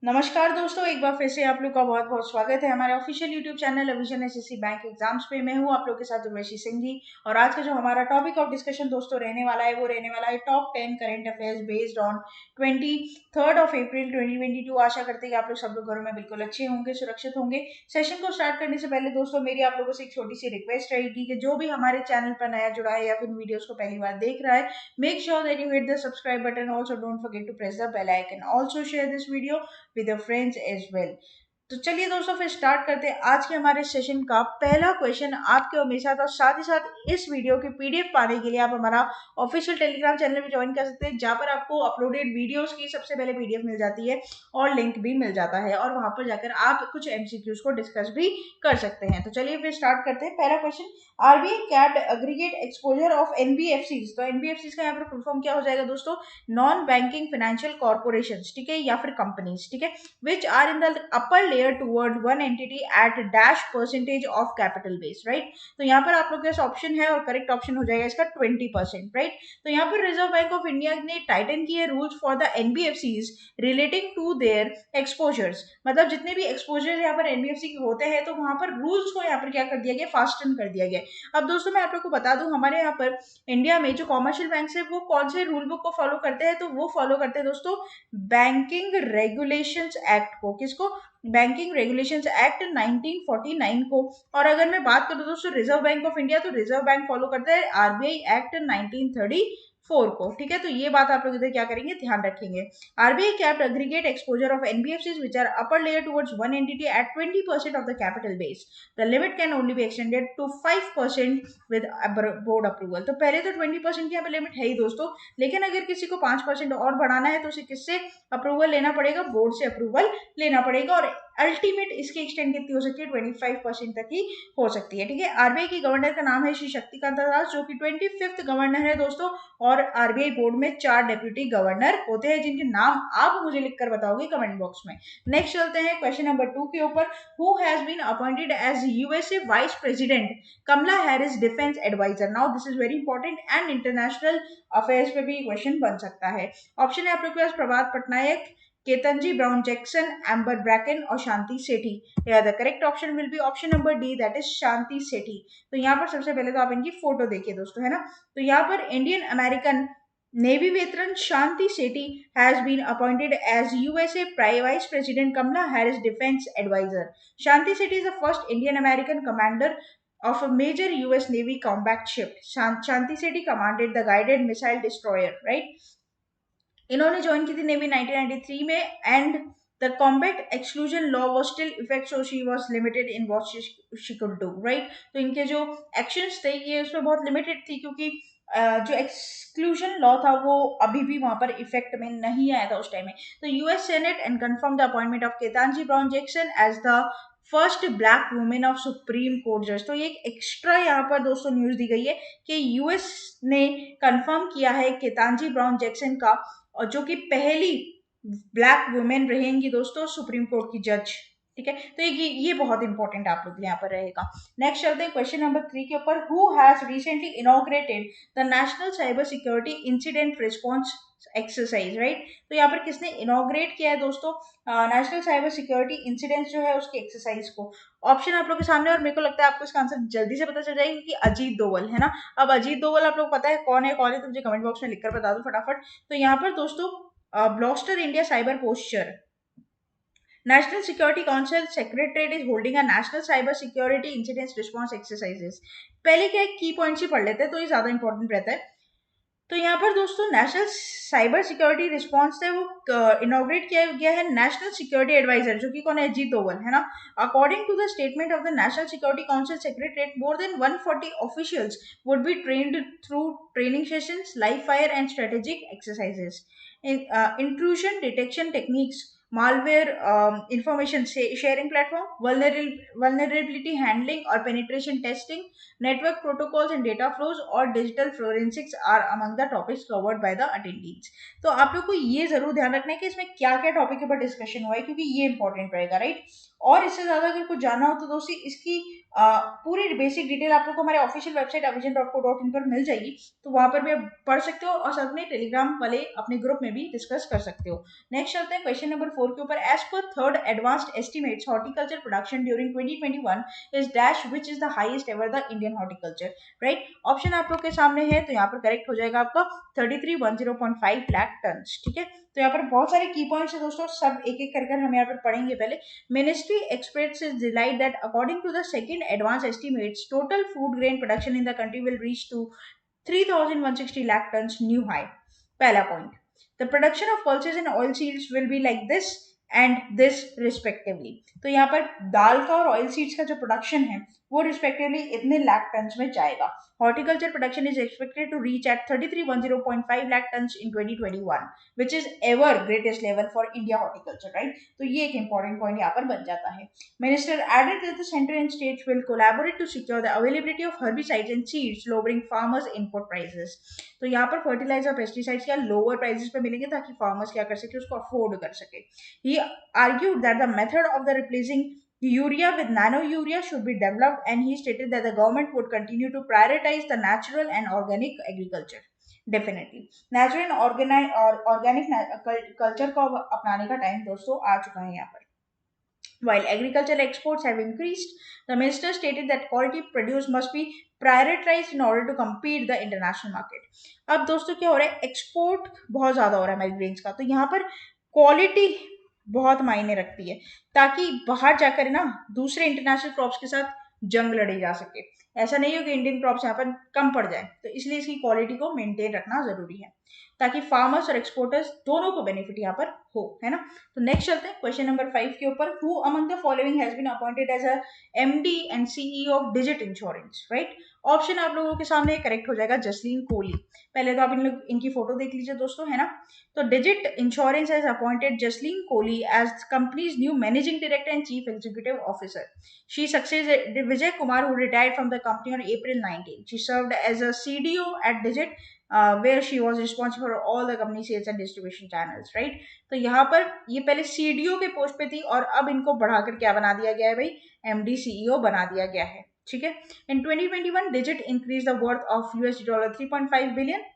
नमस्कार दोस्तों, एक बार फिर से आप लोग का बहुत बहुत स्वागत है हमारे ऑफिशियल यूट्यूब चैनल अविजन एसएससी बैंक एग्जाम्स पे। मैं हूं आप लोग के साथ उर्वशी सिंह जी। और आज का जो हमारा टॉपिक ऑफ डिस्कशन दोस्तों रहने वाला है वो रहने वाला है top 10 current affairs based on 23 अप्रैल 2022। आशा करते हैं कि आप लोग सब लोग घरों में बिल्कुल अच्छे होंगे, सुरक्षित होंगे। सेशन को स्टार्ट करने से पहले दोस्तों मेरी आप लोगों से एक छोटी सी रिक्वेस्ट रहेगी कि जो भी हमारे चैनल पर नया जुड़ा है या फिर वीडियोस को पहली बार देख रहा है, make sure that you hit the subscribe button. Also don't forget to press the bell icon. Also share this video with your friends as well। तो चलिए दोस्तों फिर स्टार्ट करते हैं आज के हमारे सेशन का पहला क्वेश्चन आपके और मेरे साथ। और साथ ही साथ इस वीडियो की पीडीएफ पाने के लिए आप हमारा ऑफिशियल टेलीग्राम चैनल भी ज्वाइन कर सकते हैं, जहां पर आपको अपलोडेड वीडियोस की सबसे पहले पीडीएफ मिल जाती है और लिंक भी मिल जाता है, और वहां पर जाकर आप कुछ एमसीक्यूज को डिस्कस भी कर सकते हैं। तो चलिए फिर स्टार्ट करते हैं। पहला question, RBI capped aggregate exposure of NBFCs. तो एनबीएफसीज का यहाँ पर फुल फॉर्म क्या हो जाएगा दोस्तों? नॉन बैंकिंग फाइनेंशियल कॉर्पोरेशन, ठीक है, या फिर कंपनीज, ठीक है, which are in the upper layer toward one entity at dash percentage of capital base, right? तो यहाँ पर आप लोग के पास ऑप्शन है और करेक्ट ऑप्शन हो जाएगा इसका 20%, राइट? तो यहाँ पर रिजर्व बैंक ऑफ इंडिया ने टाइटन किए rules for the NBFCs relating to their exposures. मतलब जितने भी एक्सपोजर यहाँ पर एनबीएफसी के होते हैं तो वहां पर रूल्स को यहाँ पर क्या कर दिया गया? फास्टन कर दिया गया। अब दोस्तों मैं आप लोग को बता दूं, हमारे यहाँ पर इंडिया में जो कॉमर्शियल बैंक है वो कौन से रूल बुक को फॉलो करते हैं? तो वो फॉलो करते हैं दोस्तों बैंकिंग रेगुलेशंस एक्ट को। किसको? बैंकिंग रेगुलेशंस एक्ट 1949 को। और अगर मैं बात करूं दोस्तों रिजर्व बैंक ऑफ इंडिया, तो रिजर्व बैंक फॉलो करता है आरबीआई एक्ट 1934 को, ठीक है। तो ये बात आप लोग इधर क्या करेंगे? ध्यान रखेंगे। RBI capped aggregate exposure of NBFCs which are upper layer towards one entity at 20% of the capital base. The limit can only be extended to 5% with board approval. तो पहले तो 20% की यहाँ पे लिमिट है ही दोस्तों, लेकिन अगर किसी को 5% और बढ़ाना है तो उसे किससे अप्रूवल लेना पड़ेगा? बोर्ड से अप्रूवल लेना पड़ेगा। और अल्टीमेट इसकी एक्सटेंड कितनी हो सकती है? 25% तक ही हो सकती है, ठीक है। आरबीआई की गवर्नर का नाम है श्री शक्तिकांत दास, जो कि 25th गवर्नर है दोस्तों। और आरबीआई बोर्ड में 4 डेप्यूटी गवर्नर होते हैं, जिनके नाम आप मुझे लिखकर बताओगे कमेंट बॉक्स में। नेक्स्ट चलते हैं क्वेश्चन नंबर 2 के ऊपर। Who has been appointed as USA vice president Kamala Harris defence adviser? Now this is very important and international affairs पे भी क्वेश्चन बन सकता है। ऑप्शन है आप लोग के पास Prabhat Patnaik, Ketanji Brown Jackson, Amber Bracken और Shanti Sethi. The correct option will be option number D, that is Shanti Sethi. तो यहाँ पर सबसे पहले तो आप इनकी फोटो देखिए दोस्तों, है ना। तो यहाँ पर Indian American navy veteran Shanti Sethi has been appointed as USA Vice President Kamala Harris Defense Advisor. Shanti Sethi is the first Indian American commander of a major US Navy combat ship. Shanti Sethi commanded the guided missile destroyer, right? इन्होंने join की थी navy 1993 में, and the combat exclusion law was still effect, so she was limited in what she could do, right? तो इनके जो actions थे ये उसमें बहुत लिमिटेड थी, क्योंकि जो एक्सक्लूजन लॉ था वो अभी भी वहां पर इफेक्ट में नहीं आया था उस टाइम में। तो US senate and confirm the appointment of Ketanji Brown Jackson as the first black women of supreme court जज। तो ये एक एक्स्ट्रा यहाँ पर दोस्तों न्यूज दी गई है कि यूएस ने कंफर्म किया है केतानजी ब्राउन जैक्सन का, और जो कि पहली ब्लैक वुमेन रहेंगी दोस्तों सुप्रीम कोर्ट की जज, ठीक है। तो ये बहुत इंपॉर्टेंट आप लोग यहाँ पर रहेगा। नेक्स्ट चलते हैं क्वेश्चन नंबर 3 के ऊपर। Who has recently inaugurated the national cyber security incident response exercise, right? तो यहाँ पर किसने इनॉग्रेट किया है दोस्तों नेशनल साइबर सिक्योरिटी इंसिडेंट जो है उसकी एक्सरसाइज को? ऑप्शन आप लोग के सामने, और मेरे को लगता है आपको इसका आंसर जल्दी से पता चल जाएगा कि अजीत दोवल, है ना। अब अजीत दोवल आप लोग पता है कौन है तो मुझे कमेंट बॉक्स में लिखकर बता दो फटाफट। तो यहाँ पर दोस्तों bolster India cyber posture National Security Council Secretariat is holding a National Cyber Security Incidents Response Exercises। पहले क्या की पॉइंट्स ही पढ़ लेते हैं तो ये ज्यादा इंपॉर्टेंट रहता है। तो यहाँ पर दोस्तों नेशनल साइबर सिक्योरिटी रिस्पॉन्स है वो इनॉग्रेट किया गया है नेशनल सिक्योरिटी एडवाइजर, जो कि कौन है? अजीत दोवल, है ना। According to the statement of the national security council secretariat, more than 140 officials would be trained through training sessions, live fire and strategic exercises, intrusion detection techniques, malware information sharing platform, vulnerability handling or penetration testing, network protocols and data flows और digital forensics are among the topics covered by the attendees। तो आप लोग को ये जरूर ध्यान रखना है कि इसमें क्या क्या टॉपिक के ऊपर डिस्कशन हुआ है, क्योंकि ये इंपॉर्टेंट रहेगा, राइट? और इससे ज्यादा अगर कुछ जानना हो तो दोस्तों इसकी पूरी बेसिक डिटेल आप लोग को हमारे ऑफिशियल वेबसाइट avision.co.in पर मिल जाएगी, तो वहां पर भी आप पढ़ सकते हो और साथ में टेलीग्राम वाले अपने ग्रुप में भी डिस्कस कर सकते हो। नेक्स्ट चलते हैं क्वेश्चन नंबर 4 के ऊपर। As per third advanced estimates horticulture production during 2021 is dash which is the highest ever the Indian horticulture, right. Option आप लोग के सामने है, तो यहाँ पर करेक्ट हो जाएगा आपका 3310.5 लाख टन, ठीक है। तो यहाँ पर बहुत सारे की पॉइंट्स है दोस्तों, सब एक एक कर हम यहाँ पर पढ़ेंगे। पहले ministry experts decide that according to the second advance estimates total food grain production in the country will reach to 3160 lakh tons new high। पहला point, the production of pulses and oil seeds will be like this and this respectively. तो यहाँ पर दाल का और oil seeds का जो production है वो रिस्पेक्टिवली इतने लाख टन में जाएगा। Horticulture production is expected to reach at 3310.5 lakh tons in 2021 which is ever greatest level for India horticulture, right। तो ये एक इंपॉर्टेंट पॉइंट यहाँ पर बन जाता है। Minister added that the centre and states will collaborate to secure the availability of herbicides and seeds lowering farmers input prices. तो यहाँ पर फर्टिलाइजर पेस्टिसाइड्स क्या लोअर प्राइसेस पे मिलेंगे ताकि फार्मर्स क्या कर सके, उसको अफोर्ड कर सके। He argued that the method of the replacing urea with nano urea should be developed, and he stated that the government would continue to prioritize the natural and organic agriculture। Definitely natural organic culture को अपनाने का time दोस्तों आ चुका है यहाँ पर। While agricultural exports have increased, the minister stated that quality produce must be prioritized in order to compete the international market। अब दोस्तों क्या हो रहा है, एक्सपोर्ट बहुत ज्यादा हो रहा है हमारी ग्रेन्स का, तो यहाँ पर क्वालिटी बहुत मायने रखती है ताकि बाहर जाकर ना दूसरे इंटरनेशनल क्रॉप्स के साथ जंग लड़ी जा सके। ऐसा नहीं हो कि इंडियन क्रॉप्स यहाँ पर कम पड़ जाए, तो इसलिए इसकी क्वालिटी को मेंटेन रखना जरूरी है ताकि फार्मर्स और एक्सपोर्टर्स दोनों को बेनिफिट यहाँ पर हो, है ना। तो नेक्स्ट चलते हैं क्वेश्चन नंबर 5 के ऊपर। Who among the following has been appointed as a MD and CEO of Digit insurance, right. Option आप लोगों के सामने करेक्ट हो जाएगा जसलीन कोहली। पहले तो आप इनकी फोटो देख लीजिए दोस्तों, है ना। तो Digit insurance has appointed Jasleen Kohli as company's new managing director and chief executive officer. She succeeded Vijay Kumar, who retired from the company on April 19. She served as a CDO at Digit, where she was responsible for all the company sales and distribution channels, right। तो यहाँ पर ये पहले CDO के post पे थी और अब इनको बढ़ाकर क्या बना दिया गया है भाई, MD CEO बना दिया गया है, ठीक है। In 2021, Digit increased the worth of $3.5 billion,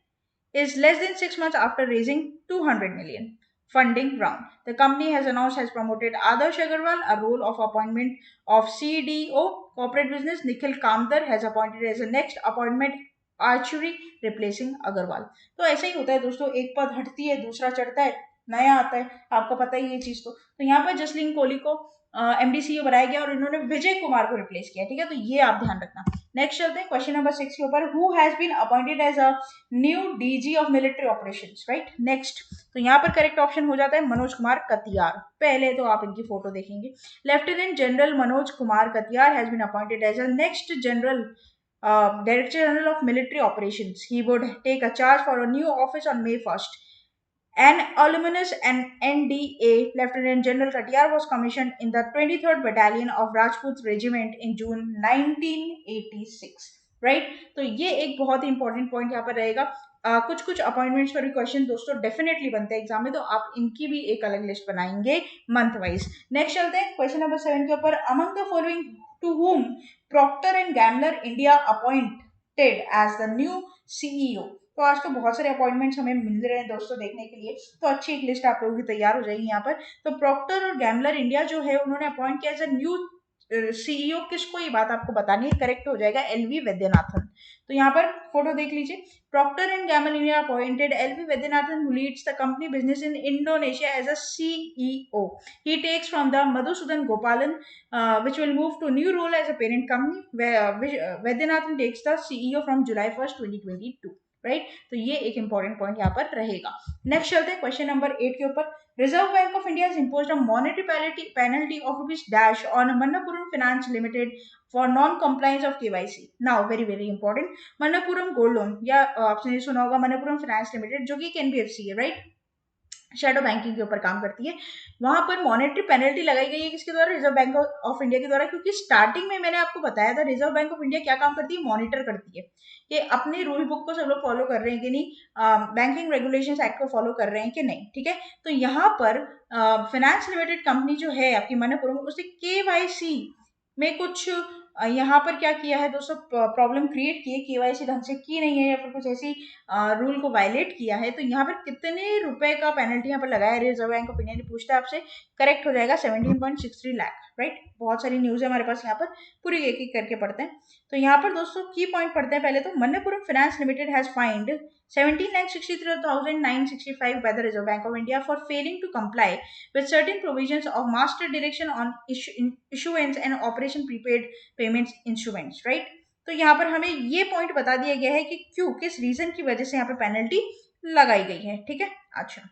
is less than 6 months after raising 200 million funding round. The company has announced has promoted Adarsh Agarwal a role of appointment of CDO corporate business. Nikhil Kamdar has appointed as the next appointment archery replacing Agarwal. तो ऐसा ही होता है दोस्तों, एक पद हटती है दूसरा चढ़ता है, नया आता है, आपको पता ही ये चीज। तो यहाँ पर जसलीन कोहली को एमडीसीओ बनाया गया और इन्होंने विजय कुमार को रिप्लेस किया, ठीक है। तो ये आप ध्यान रखना। नेक्स्ट चलते हैं क्वेश्चन नंबर 6 के ऊपर। Who has been appointed as a new DG of military operations, right. Next, तो यहाँ पर करेक्ट ऑप्शन हो जाता है मनोज कुमार कतियार। पहले तो आप इनकी फोटो देखेंगे। Lieutenant general Manoj Kumar Katiyar has been appointed as a next general Director General of Military Operations. He would take a charge for a new office on May 1st. An alumnus and NDA, Lieutenant General Katiyar was commissioned in the 23rd Battalion of Rajput Regiment in June 1986. Right, तो ये एक बहुत ही important point यहाँ पर रहेगा। कुछ कुछ appointments पर भी क्वेश्चन दोस्तों डेफिनेटली बनते हैं एग्जाम में, तो आप इनकी भी एक अलग लिस्ट बनाएंगे मंथ वाइज। नेक्स्ट चलते हैं क्वेश्चन नंबर 7 के ऊपर। Among the following to whom Procter and Gamble India appointed as the new CEO। तो आज तो बहुत सारे अपॉइंटमेंट्स हमें मिल रहे हैं दोस्तों देखने के लिए, तो अच्छी एक लिस्ट आप लोगों की तैयार हो जाएगी यहाँ पर। तो प्रॉक्टर और गैम्बलर इंडिया जो है उन्होंने अपॉइंट किया एज अ न्यू सीईओ किसको, ये बात आपको बतानी है, करेक्ट हो जाएगा एलवी वैद्यनाथन। तो यहाँ पर फोटो देख लीजिए। Procter and Gamble India appointed LV Vaidyanathan who leads the company business in Indonesia as a CEO. He takes from the Madhusudan Gopalan which will move to new role as a parent company, where Vaidyanathan takes the CEO from July 1st 2022, right. तो ये एक important point यहाँ पर रहेगा। Next चलते हैं question number 8 के ऊपर। Reserve Bank of India has imposed a monetary penalty of rupees dash on Manappuram Finance Limited for non-compliance of KYC. Now very very important, Manappuram gold loan, या आपने सुना होगा मनप्पुरम फाइनेंस लिमिटेड, जो कि एक NBFC है, राइट, शेडो बैंकिंग के ऊपर काम करती है। वहां पर मॉनेटरी पेनल्टी लगाई गई है किसके द्वारा, रिजर्व बैंक ऑफ इंडिया के द्वारा। क्योंकि स्टार्टिंग में मैंने आपको बताया था रिजर्व बैंक ऑफ इंडिया क्या काम करती है, मॉनिटर करती है कि अपने रूल बुक को सब लोग फॉलो कर रहे हैं कि नहीं, बैंकिंग रेगुलेशंस एक्ट को फॉलो कर रहे हैं कि नहीं, ठीक है। तो यहाँ पर फाइनेंस लिमिटेड कंपनी जो है आपकी मनप्पुरम, उसने केवाईसी में कुछ यहाँ पर क्या किया है दोस्तों, प्रॉब्लम क्रिएट की है, केवाईसी ढंग से की नहीं है या फिर कुछ ऐसी रूल को वायलेट किया है, तो यहाँ पर कितने रुपए का पेनल्टी यहाँ पर लगाया है रिजर्व बैंक ऑफ इंडिया ने पूछता है आपसे। करेक्ट हो जाएगा 17.63 लाख, राइट। बहुत सारी न्यूज है हमारे पास यहाँ पर, पूरी एक एक करके पढ़ते हैं। तो यहाँ पर दोस्तों की पॉइंट पढ़ते हैं पहले तो। Manappuram finance limited has fined 17,63,965 by the Reserve Bank of India for failing to comply with certain provisions of Master Direction on issuance and operation prepaid payments instruments, right। तो यहाँ पर हमें ये पॉइंट बता दिया गया है कि क्यों, किस रीजन की वजह से यहाँ पे पेनल्टी लगाई गई है, ठीक है। अच्छा,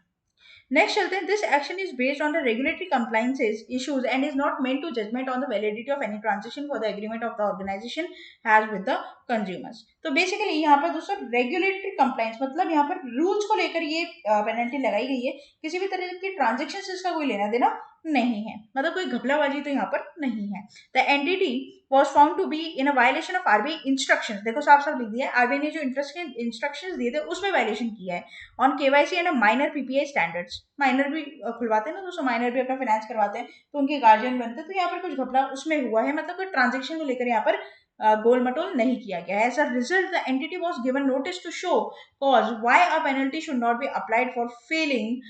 नेक्स्ट चलते हैं। This action is based on the regulatory compliances issues and is not meant to judgement on the validity of any transaction for the agreement of the organisation has with the consumers. तो basically यहाँ पर दोस्तों regulatory compliance मतलब यहाँ पर rules को लेकर ये पेनल्टी लगाई गई है, किसी भी तरह की ट्रांजेक्शन से इसका कोई लेना देना नहीं है, मतलब कोई घपलाबाजी तो यहाँ पर नहीं है। The entity was found to be in a violation of RBI instructions, देखो साफ साफ लिख दिया है, आरबीआई ने जो इंस्ट्रक्शंस दिए थे उसमें वायलेशन किया है on KYC and minor PPI standards. Minor भी खुलवाते हैं ना दोस्तों, माइनर भी अपना फाइनेंस करवाते हैं तो उनके गार्जियन बनते हैं, तो यहाँ पर कुछ घपला उसमें हुआ है, मतलब कोई ट्रांजेक्शन को लेकर यहाँ पर गोल मटोल नहीं किया गया है। As a result the entity was given notice to show cause why a penalty should not be applied for failing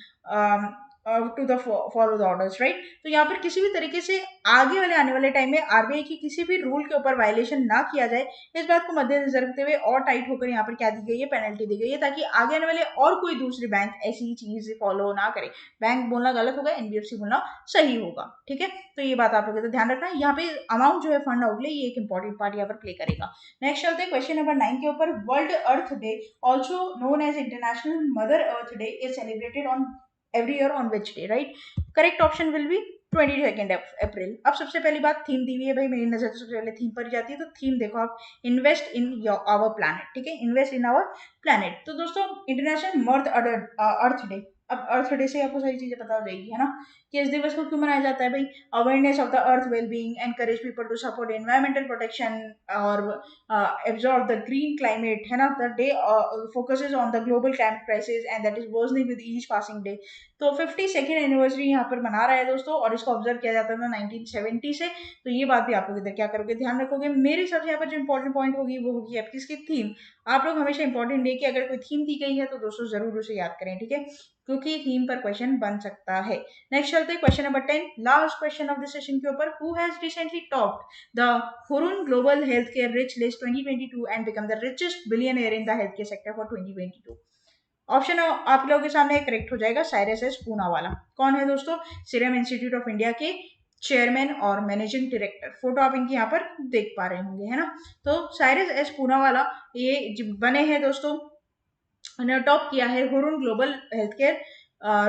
to the follow the orders, right. तो यहाँ पर किसी भी तरीके से आगे वाले आने वाले टाइम में आरबीआई की किसी भी रूल के ऊपर वायलेशन ना किया जाए, इस बात को मद्देनजर रखते हुए और टाइट होकर यहाँ पर क्या दी गई है, पेनल्टी दी गई है, ताकि आगे आने वाले और कोई दूसरी बैंक ऐसी चीज फॉलो ना करे। बैंक बोलना गलत होगा, एनबीएफसी बोलना सही होगा, ठीक है। तो ये बात आप लोगों को ध्यान रखना है। यहाँ पे अमाउंट जो है फंड आउटले, ये एक इंपॉर्टेंट पार्ट यहाँ पर प्ले करेगा। नेक्स्ट चलते हैं क्वेश्चन नंबर 9 के ऊपर। World Earth Day also known as International Mother Earth Day is celebrated on every year on which day, right। correct option will be 22 अप्रैल। अब सबसे पहली बात थीम दी हुई है भाई, मेरी नजर तो सबसे पहले थीम पर जाती है, तो थीम देखो आप, इन्वेस्ट इन आवर प्लैनेट, ठीक है, इन्वेस्ट इन आवर प्लैनेट। तो दोस्तों इंटरनेशनल मर्द अर्थ डे, अब अर्थ डे से आपको सारी चीजें पता हो जाएगी, है ना, कि इस दिवस को क्यों मनाया जाता है भाई। Awareness of the earth well being, encourage people to support environmental protection और absorb the green climate, है ना। the day focuses on the global climate crisis and that is worsening with each passing day। तो 52nd anniversary यहाँ पर मना रहा है दोस्तों, और इसको ऑब्जर्व किया जाता था 1970 से। तो ये बात भी आप लोग इधर क्या करोगे, ध्यान रखोगे। मेरे हिसाब से यहाँ पर जो इंपॉर्टेंट पॉइंट होगी वो होगी आपकी इसकी थीम। आप लोग हमेशा इंपॉर्टेंट डे की अगर कोई थीम दी गई है तो दोस्तों जरूर उसे याद करें, ठीक है, क्योंकि थीम पर क्वेश्चन बन सकता है। नेक्स्ट चलते हैं question number 10, last question of the session के ऊपर। Who has recently topped the Hurun Global Healthcare Rich List 2022 and become the richest billionaire in the healthcare sector for 2022। Option आप लोगों के सामने करेक्ट हो जाएगा, साइरस एस पूनावाला। कौन है दोस्तों, सीरम इंस्टीट्यूट ऑफ इंडिया के चेयरमैन और मैनेजिंग डायरेक्टर। फोटो आप इनकी यहाँ पर देख पा रहे होंगे, है ना। तो साइरस एस पूनावाला ये बने हैं दोस्तों, उन्होंने टॉप किया है Hurun global healthcare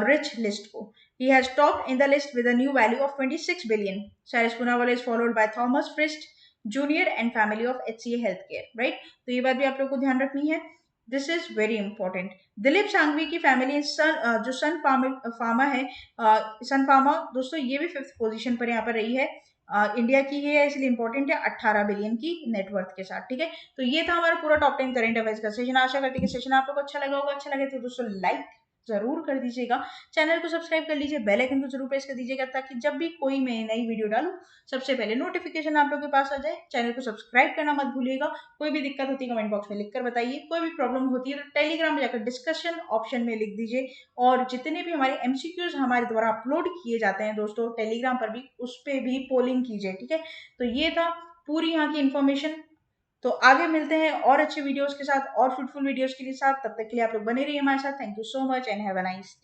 rich list को। He has topped in the list with a new value of 26 billion. Cyrus Poonawalla is followed by Thomas Frist Jr. and family of HCA Healthcare, right? तो ये बात भी आप लोग को ध्यान रखनी है। This is very important. Dilip Sanghvi की फैमिली जो सन फार्मा है, सन फार्मा दोस्तों ये भी 5th पोजीशन पर यहाँ पर रही है। इंडिया की है इसलिए इंपॉर्टेंट है, 18 बिलियन की नेटवर्थ के साथ, ठीक है। तो ये था हमारा पूरा टॉप 10 करंट अफेयर्स का सेशन। आशा करते हैं कि सेशन आप लोग को अच्छा लगा होगा। अच्छा लगे तो दोस्तों लाइक जरूर कर दीजिएगा, चैनल को सब्सक्राइब कर लीजिए, बेल आइकन को जरूर प्रेस कर दीजिएगा, ताकि जब भी कोई मैं नई वीडियो डालूं सबसे पहले नोटिफिकेशन आप लोगों के पास आ जाए। चैनल को सब्सक्राइब करना मत भूलिएगा। कोई भी दिक्कत होती है कमेंट बॉक्स में लिखकर बताइए, कोई भी प्रॉब्लम होती है तो टेलीग्राम में जाकर डिस्कशन ऑप्शन में लिख दीजिए। और जितने भी हमारे एमसीक्यूज हमारे द्वारा अपलोड किए जाते हैं दोस्तों टेलीग्राम पर भी, उस पर भी पोलिंग कीजिए, ठीक है। तो ये था पूरी यहाँ की इन्फॉर्मेशन। तो आगे मिलते हैं और अच्छे वीडियोस के साथ और फ्रूटफुल वीडियोस के लिए साथ, तब तक के लिए आप लोग बने रहिए हमारे साथ। Thank you so much and have a nice